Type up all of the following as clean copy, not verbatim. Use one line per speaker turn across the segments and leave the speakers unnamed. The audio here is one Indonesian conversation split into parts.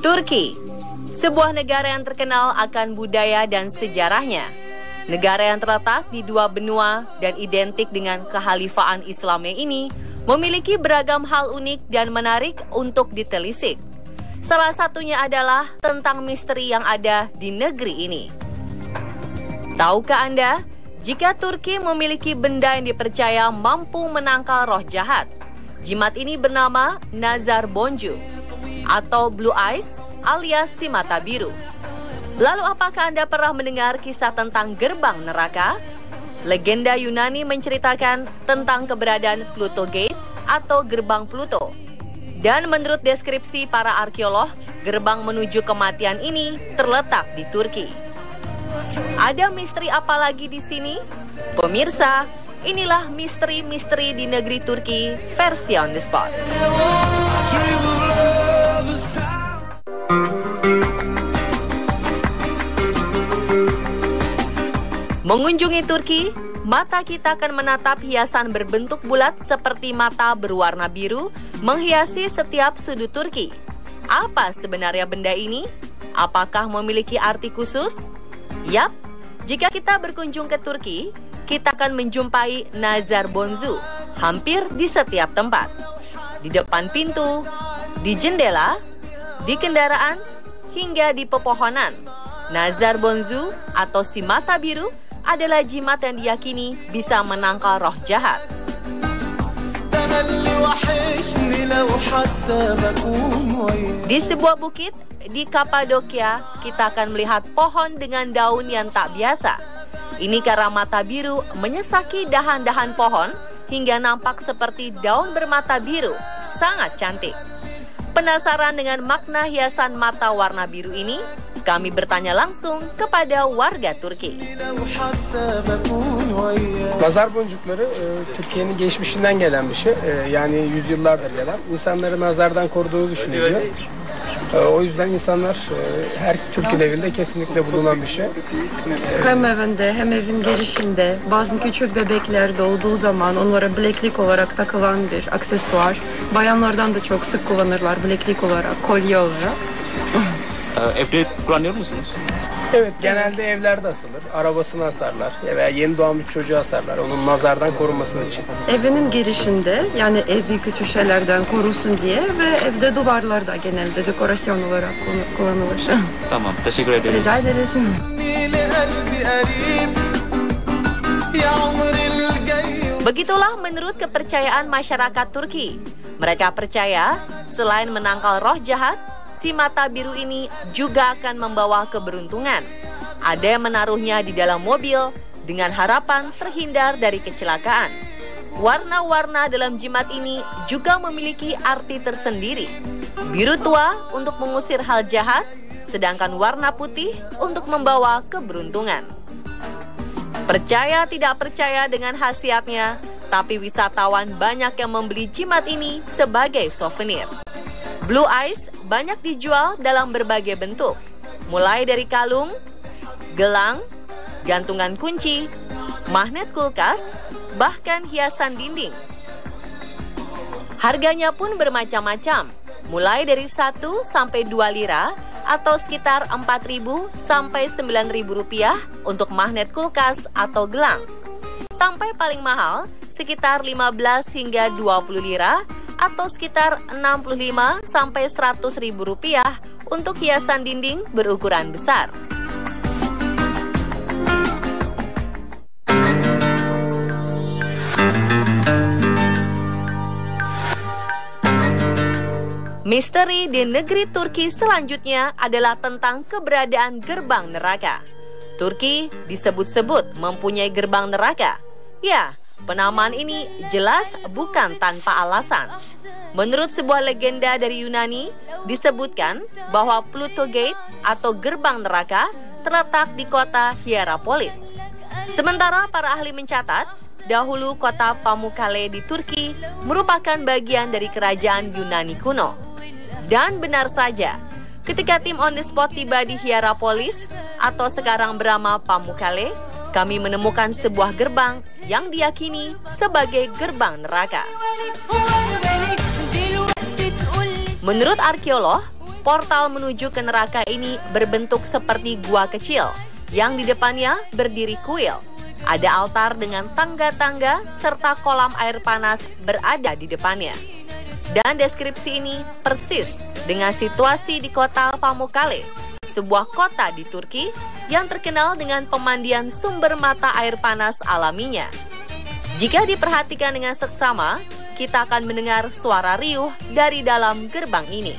Turki, sebuah negara yang terkenal akan budaya dan sejarahnya. Negara yang terletak di dua benua dan identik dengan kehalifaan Islamnya ini memiliki beragam hal unik dan menarik untuk ditelisik. Salah satunya adalah tentang misteri yang ada di negeri ini. Tahukah Anda, jika Turki memiliki benda yang dipercaya mampu menangkal roh jahat? Jimat ini bernama Nazar Bonju atau Blue Eyes alias si mata biru. Lalu apakah Anda pernah mendengar kisah tentang gerbang neraka? Legenda Yunani menceritakan tentang keberadaan Pluto Gate atau gerbang Pluto. Dan menurut deskripsi para arkeolog, gerbang menuju kematian ini terletak di Turki. Ada misteri apa lagi di sini? Pemirsa, inilah misteri-misteri di negeri Turki versi On The Spot. Mengunjungi Turki, mata kita akan menatap hiasan berbentuk bulat seperti mata berwarna biru menghiasi setiap sudut Turki. Apa sebenarnya benda ini? Apakah memiliki arti khusus? Yap, jika kita berkunjung ke Turki, kita akan menjumpai Nazar Bonju hampir di setiap tempat. Di depan pintu, di jendela, di kendaraan, hingga di pepohonan. Nazar Bonju atau si mata biru adalah jimat yang diyakini bisa menangkal roh jahat. Di sebuah bukit di Kapadokia, kita akan melihat pohon dengan daun yang tak biasa. Ini karena mata biru menyesaki dahan-dahan pohon hingga nampak seperti daun bermata biru, sangat cantik. Penasaran dengan makna hiasan mata warna biru ini? Kami bertanya langsung kepada warga Turki.
Nazar boncukları Türkiye'nin geçmişinden gelen bir şey. Yani yüzyıllardır gelen. İnsanları nazardan koruduğu düşünülüyor. O yüzden insanlar her Türk'ün evinde kesinlikle bulunan bir şey.
Hem evinde hem evin girişinde bazı küçük bebekler doğduğu zaman onlara bileklik olarak takılan bir aksesuar. Bayanlardan da çok sık kullanırlar bileklik olarak, kolye olarak.
Evde kullanıyor musunuz?
Evet, genelde evlerde asılır. Arabasına asarlar veya yeni doğan bir çocuğu asarlar. Onun nazardan korunması için.
Evinin girişinde yani evi kötü şeylerden korusun diye ve evde duvarlarda genelde dekorasyon olarak kullanılır.
Tamam, teşekkür ederim.
Rica ederiz.
Begitulah menurut kepercayaan masyarakat Turki. Mereka percaya selain menangkal roh jahat, si mata biru ini juga akan membawa keberuntungan. Ada yang menaruhnya di dalam mobil dengan harapan terhindar dari kecelakaan. Warna-warna dalam jimat ini juga memiliki arti tersendiri. Biru tua untuk mengusir hal jahat, sedangkan warna putih untuk membawa keberuntungan. Percaya tidak percaya dengan khasiatnya, tapi wisatawan banyak yang membeli jimat ini sebagai souvenir. Blue Eyes banyak dijual dalam berbagai bentuk, mulai dari kalung, gelang, gantungan kunci, magnet kulkas, bahkan hiasan dinding. Harganya pun bermacam-macam, mulai dari 1 sampai 2 lira atau sekitar 4.000 sampai 9.000 rupiah untuk magnet kulkas atau gelang. Sampai paling mahal sekitar 15 hingga 20 lira atau sekitar 65 sampai 100.000 rupiah untuk hiasan dinding berukuran besar. Misteri di negeri Turki selanjutnya adalah tentang keberadaan gerbang neraka. Turki disebut-sebut mempunyai gerbang neraka. Ya, penamaan ini jelas bukan tanpa alasan. Menurut sebuah legenda dari Yunani, disebutkan bahwa Pluto Gate atau gerbang neraka terletak di kota Hierapolis. Sementara para ahli mencatat, dahulu kota Pamukkale di Turki merupakan bagian dari kerajaan Yunani kuno. Dan benar saja, ketika tim On The Spot tiba di Hierapolis atau sekarang bernama Pamukkale, kami menemukan sebuah gerbang yang diyakini sebagai gerbang neraka. Menurut arkeolog, portal menuju ke neraka ini berbentuk seperti gua kecil yang di depannya berdiri kuil. Ada altar dengan tangga-tangga serta kolam air panas berada di depannya. Dan deskripsi ini persis dengan situasi di kota Pamukkale, sebuah kota di Turki yang terkenal dengan pemandian sumber mata air panas alaminya. Jika diperhatikan dengan seksama, kita akan mendengar suara riuh dari dalam gerbang ini.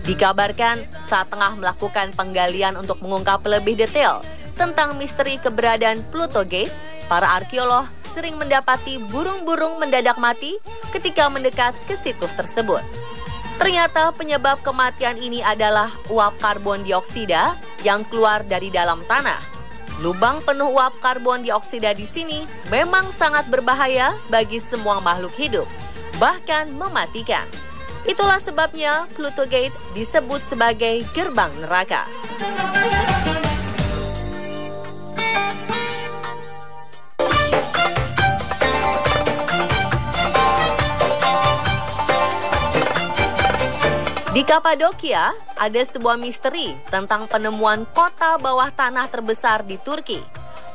Dikabarkan saat tengah melakukan penggalian untuk mengungkap lebih detail tentang misteri keberadaan Pluto Gate, para arkeolog sering mendapati burung-burung mendadak mati ketika mendekat ke situs tersebut. Ternyata penyebab kematian ini adalah uap karbon dioksida yang keluar dari dalam tanah. Lubang penuh uap karbon dioksida di sini memang sangat berbahaya bagi semua makhluk hidup, bahkan mematikan. Itulah sebabnya Pluto Gate disebut sebagai gerbang neraka. Di Kapadokia, ada sebuah misteri tentang penemuan kota bawah tanah terbesar di Turki.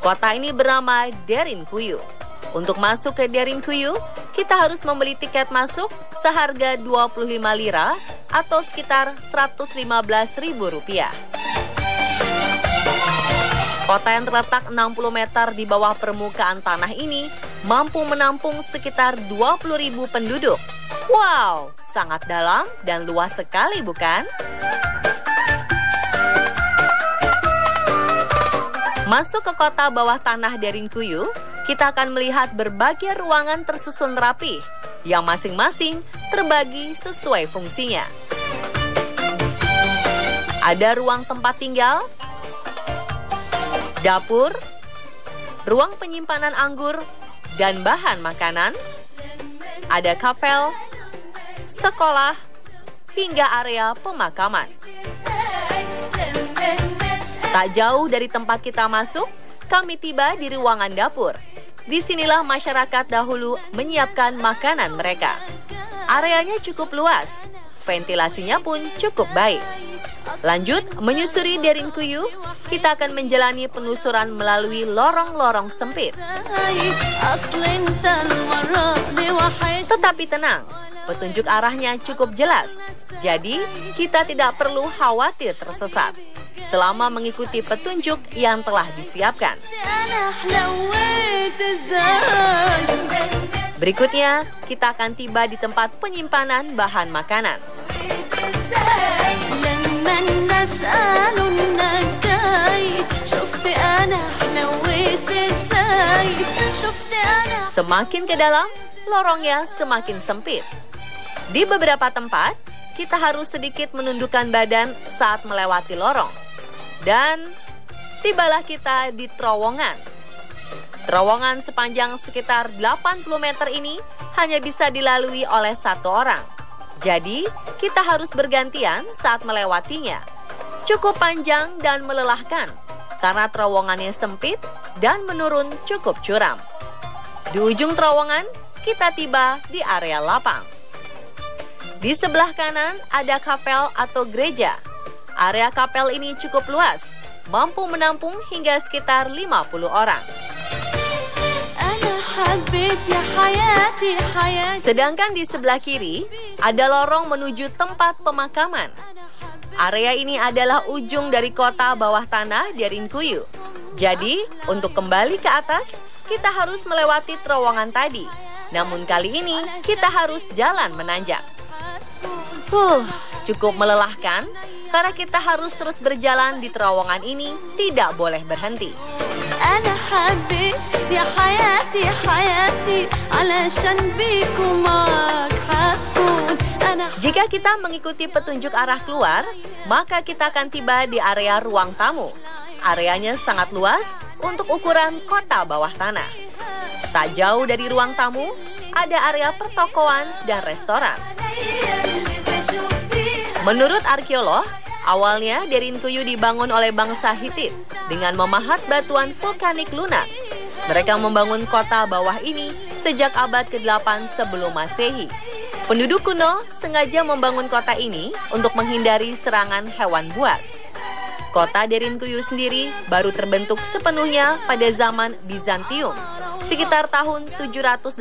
Kota ini bernama Derinkuyu. Untuk masuk ke Derinkuyu, kita harus membeli tiket masuk seharga 25 lira atau sekitar Rp115.000. Kota yang terletak 60 meter di bawah permukaan tanah ini mampu menampung sekitar 20.000 penduduk. Wow, sangat dalam dan luas sekali, bukan? Masuk ke kota bawah tanah Derinkuyu, kita akan melihat berbagai ruangan tersusun rapi, yang masing-masing terbagi sesuai fungsinya. Ada ruang tempat tinggal, dapur, ruang penyimpanan anggur dan bahan makanan, ada kapel, sekolah, hingga area pemakaman. Tak jauh dari tempat kita masuk, kami tiba di ruangan dapur. Disinilah masyarakat dahulu menyiapkan makanan mereka. Areanya cukup luas, ventilasinya pun cukup baik. Lanjut, menyusuri Derinkuyu, kita akan menjalani penelusuran melalui lorong-lorong sempit. Tetapi tenang, petunjuk arahnya cukup jelas. Jadi, kita tidak perlu khawatir tersesat selama mengikuti petunjuk yang telah disiapkan. Berikutnya, kita akan tiba di tempat penyimpanan bahan makanan. Semakin ke dalam, lorongnya semakin sempit. Di beberapa tempat, kita harus sedikit menundukkan badan saat melewati lorong. Dan tibalah kita di terowongan. Terowongan sepanjang sekitar 80 meter ini hanya bisa dilalui oleh satu orang. Jadi, kita harus bergantian saat melewatinya. Cukup panjang dan melelahkan, karena terowongannya sempit dan menurun cukup curam. Di ujung terowongan, kita tiba di area lapang. Di sebelah kanan ada kapel atau gereja. Area kapel ini cukup luas, mampu menampung hingga sekitar 50 orang. Sedangkan di sebelah kiri, ada lorong menuju tempat pemakaman. Area ini adalah ujung dari kota bawah tanah Derinkuyu. Jadi, untuk kembali ke atas, kita harus melewati terowongan tadi. Namun kali ini, kita harus jalan menanjak. Cukup melelahkan, karena kita harus terus berjalan di terowongan ini, tidak boleh berhenti. Jika kita mengikuti petunjuk arah keluar, maka kita akan tiba di area ruang tamu. Areanya sangat luas untuk ukuran kota bawah tanah. Tak jauh dari ruang tamu, ada area pertokoan dan restoran. Menurut arkeolog, Awalnya Derinkuyu dibangun oleh bangsa Hittite dengan memahat batuan vulkanik lunak. Mereka membangun kota bawah ini sejak abad ke-8 sebelum Masehi. Penduduk kuno sengaja membangun kota ini untuk menghindari serangan hewan buas. Kota Derinkuyu sendiri baru terbentuk sepenuhnya pada zaman Bizantium, sekitar tahun 780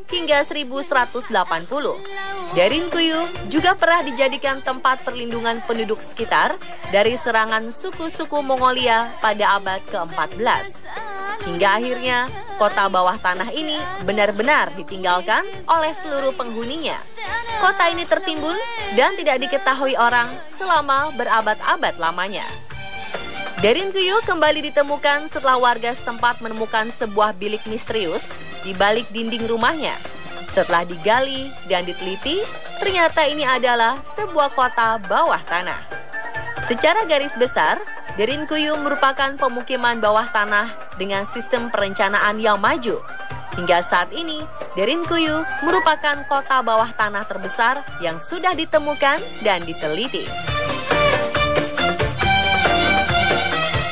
hingga 1180. Derinkuyu juga pernah dijadikan tempat perlindungan penduduk sekitar dari serangan suku-suku Mongolia pada abad ke-14. Hingga akhirnya, kota bawah tanah ini benar-benar ditinggalkan oleh seluruh penghuninya. Kota ini tertimbun dan tidak diketahui orang selama berabad-abad lamanya. Derinkuyu kembali ditemukan setelah warga setempat menemukan sebuah bilik misterius di balik dinding rumahnya. Setelah digali dan diteliti, ternyata ini adalah sebuah kota bawah tanah. Secara garis besar, Derinkuyu merupakan pemukiman bawah tanah dengan sistem perencanaan yang maju. Hingga saat ini, Derinkuyu merupakan kota bawah tanah terbesar yang sudah ditemukan dan diteliti.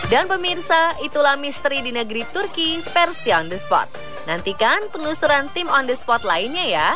Dan pemirsa, itulah misteri di negeri Turki versi On The Spot. Nantikan penelusuran tim On The Spot lainnya ya.